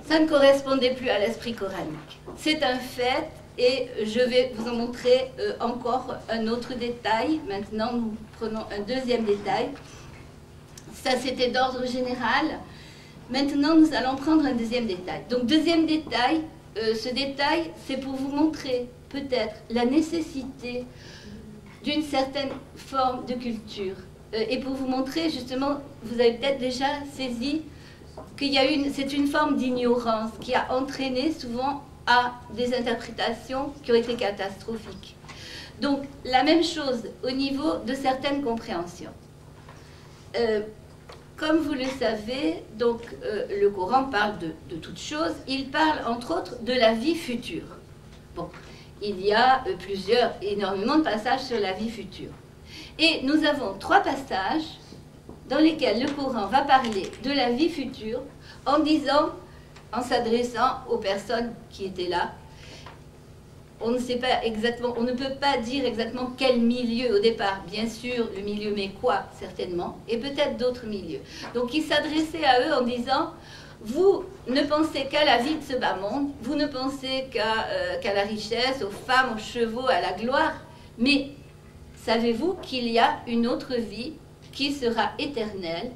ça ne correspondait plus à l'esprit coranique. C'est un fait et je vais vous en montrer encore un autre détail. Maintenant, nous prenons un deuxième détail. Ça, c'était d'ordre général. Maintenant, nous allons prendre un deuxième détail. Donc, deuxième détail, ce détail, c'est pour vous montrer peut-être la nécessité d'une certaine forme de culture. Et pour vous montrer, justement, vous avez peut-être déjà saisi qu'il y a c'est une forme d'ignorance qui a entraîné souvent à des interprétations qui ont été catastrophiques. Donc, la même chose au niveau de certaines compréhensions. Comme vous le savez, donc, le Coran parle de toutes choses. Il parle, entre autres, de la vie future. Bon, il y a énormément de passages sur la vie future. Et nous avons 3 passages dans lesquels le Coran va parler de la vie future en disant, en s'adressant aux personnes qui étaient là, on ne sait pas exactement, on ne peut pas dire exactement quel milieu au départ, bien sûr le milieu mécois certainement, et peut-être d'autres milieux. Donc il s'adressait à eux en disant, vous ne pensez qu'à la vie de ce bas monde, vous ne pensez qu'à la richesse, aux femmes, aux chevaux, à la gloire, mais savez-vous qu'il y a une autre vie qui sera éternelle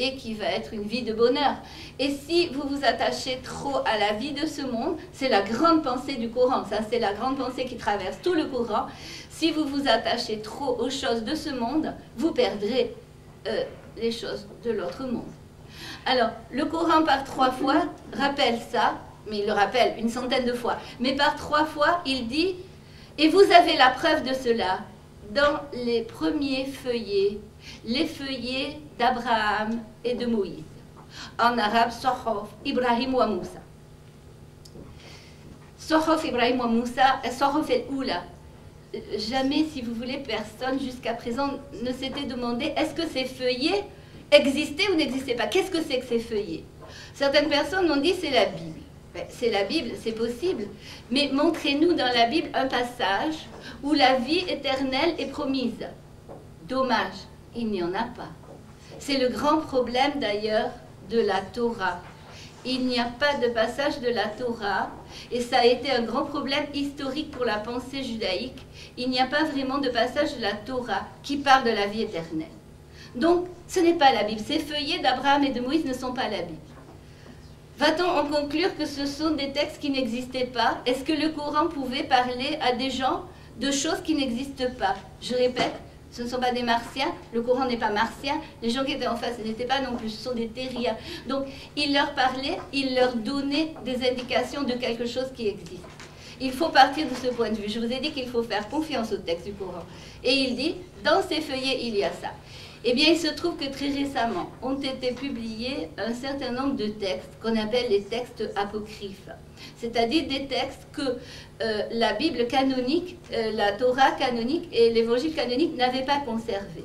et qui va être une vie de bonheur? Et si vous vous attachez trop à la vie de ce monde, c'est la grande pensée du Coran, ça c'est la grande pensée qui traverse tout le Coran. Si vous vous attachez trop aux choses de ce monde, vous perdrez les choses de l'autre monde. Alors, le Coran par 3 fois rappelle ça, mais il le rappelle une centaine de fois, mais par 3 fois il dit, et vous avez la preuve de cela dans les premiers feuillets, les feuillets d'Abraham et de Moïse. En arabe, Sohof, Ibrahim wa Moussa. Sohof, Ibrahim wa Moussa, Sohof el-Oula. Jamais, si vous voulez, personne jusqu'à présent ne s'était demandé est-ce que ces feuillets existaient ou n'existaient pas. Qu'est-ce que c'est que ces feuillets? Certaines personnes ont dit c'est la Bible. C'est la Bible, c'est possible. Mais montrez-nous dans la Bible un passage où la vie éternelle est promise. Dommage, il n'y en a pas. C'est le grand problème d'ailleurs de la Torah. Il n'y a pas de passage de la Torah, et ça a été un grand problème historique pour la pensée judaïque. Il n'y a pas vraiment de passage de la Torah qui parle de la vie éternelle. Donc, ce n'est pas la Bible. Ces feuillets d'Abraham et de Moïse ne sont pas la Bible. Va-t-on en conclure que ce sont des textes qui n'existaient pas? Est-ce que le Coran pouvait parler à des gens de choses qui n'existent pas? Je répète, ce ne sont pas des martiens, le Coran n'est pas martien, les gens qui étaient en face n'étaient pas non plus, ce sont des terriens. Donc, il leur parlait, il leur donnait des indications de quelque chose qui existe. Il faut partir de ce point de vue. Je vous ai dit qu'il faut faire confiance au texte du Coran. Et il dit, dans ces feuillets, il y a ça. Eh bien, il se trouve que très récemment ont été publiés un certain nombre de textes qu'on appelle les textes apocryphes. C'est-à-dire des textes que la Bible canonique, la Torah canonique et l'Évangile canonique n'avaient pas conservés.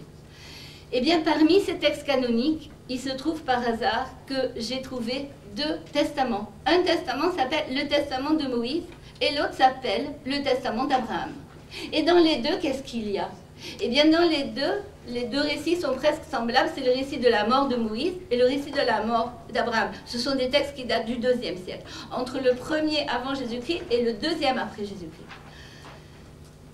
Eh bien, parmi ces textes canoniques, il se trouve par hasard que j'ai trouvé 2 testaments. Un testament s'appelle le testament de Moïse et l'autre s'appelle le testament d'Abraham. Et dans les deux, qu'est-ce qu'il y a? Eh bien, dans les deux récits sont presque semblables. C'est le récit de la mort de Moïse et le récit de la mort d'Abraham. Ce sont des textes qui datent du IIe siècle, entre le premier avant Jésus-Christ et le deuxième après Jésus-Christ.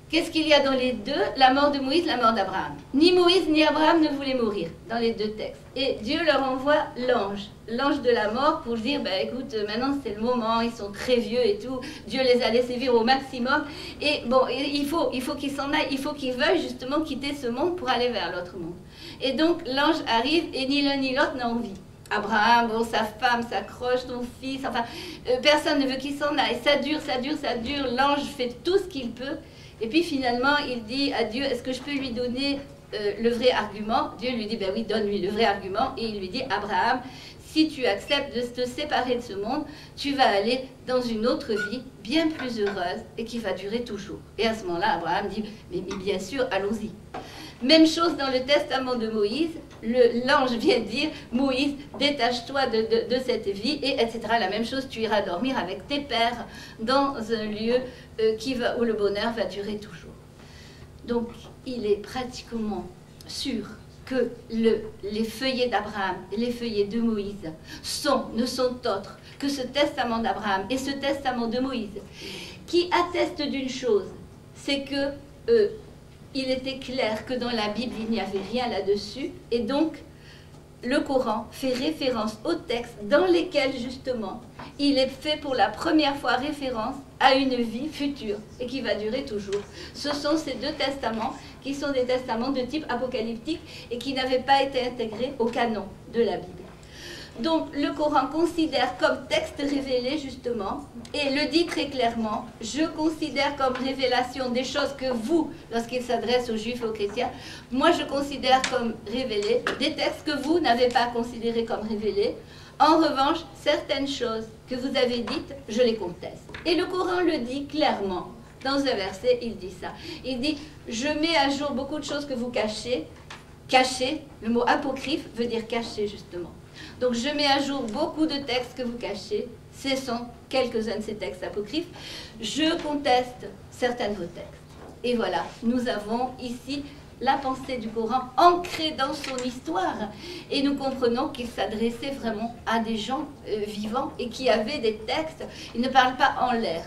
Qu'est-ce qu'il y a dans les deux? La mort de Moïse, la mort d'Abraham. Ni Moïse ni Abraham ne voulaient mourir dans les 2 textes. Et Dieu leur envoie l'ange de la mort pour dire, bah, écoute, maintenant c'est le moment, ils sont très vieux et tout, Dieu les a laissés vivre au maximum. Et bon, il faut qu'ils s'en aillent, il faut qu'ils veuillent justement quitter ce monde pour aller vers l'autre monde. Et donc l'ange arrive et ni l'un ni l'autre n'a envie. Abraham, bon, sa femme s'accroche, son fils, enfin, personne ne veut qu'il s'en aille. Ça dure, ça dure, ça dure, l'ange fait tout ce qu'il peut. Et puis finalement, il dit à Dieu, est-ce que je peux lui donner le vrai argument? Dieu lui dit, ben oui, donne-lui le vrai argument. Et il lui dit, Abraham, si tu acceptes de te séparer de ce monde, tu vas aller dans une autre vie bien plus heureuse et qui va durer toujours. Et à ce moment-là, Abraham dit, mais bien sûr, allons-y. Même chose dans le testament de Moïse, l'ange vient dire, Moïse, détache-toi de cette vie, et etc. La même chose, tu iras dormir avec tes pères dans un lieu où le bonheur va durer toujours. Donc, il est pratiquement sûr que les feuillets d'Abraham et les feuillets de Moïse ne sont autres que ce testament d'Abraham et ce testament de Moïse, qui attestent d'une chose, c'est que il était clair que dans la Bible, il n'y avait rien là-dessus, et donc le Coran fait référence aux textes dans lesquels, justement, il est fait pour la première fois référence à une vie future et qui va durer toujours. Ce sont ces deux testaments qui sont des testaments de type apocalyptique et qui n'avaient pas été intégrés au canon de la Bible. Donc le Coran considère comme texte révélé, justement, et le dit très clairement, je considère comme révélation des choses que vous, lorsqu'il s'adresse aux juifs et aux chrétiens, moi je considère comme révélés des textes que vous n'avez pas considérés comme révélés. En revanche, certaines choses que vous avez dites, je les conteste. Et le Coran le dit clairement. Dans un verset, il dit ça. Il dit, je mets à jour beaucoup de choses que vous cachez. Cacher, le mot apocryphe veut dire cacher, justement. Donc je mets à jour beaucoup de textes que vous cachez. Ce sont quelques-uns de ces textes apocryphes. Je conteste certains de vos textes. Et voilà, nous avons ici la pensée du Coran ancrée dans son histoire. Et nous comprenons qu'il s'adressait vraiment à des gens vivants et qui avaient des textes. Il ne parle pas en l'air.